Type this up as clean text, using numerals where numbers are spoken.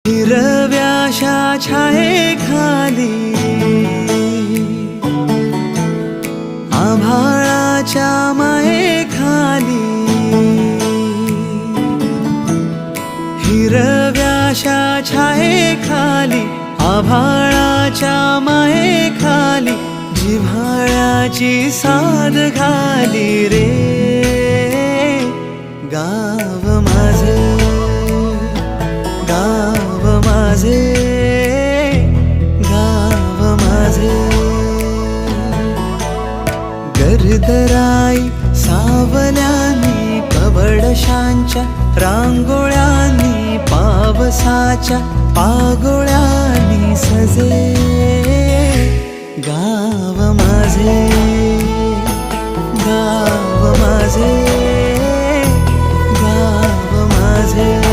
हिरव्याशा छायेखाली आभाळाच्या मायेखाली हिरव्याशा छायेखाली आभाळाच्या मायेखाली जिव्हाळ्याची साद घाली रे गाव माझे गाव माझे गाव माझे गर्दराई सावल्यानी कवडशांच्या रांगोळ्यांनी पावसाच्या पागोळ्यांनी सजे गाव माझे गाव माझे गाव माझे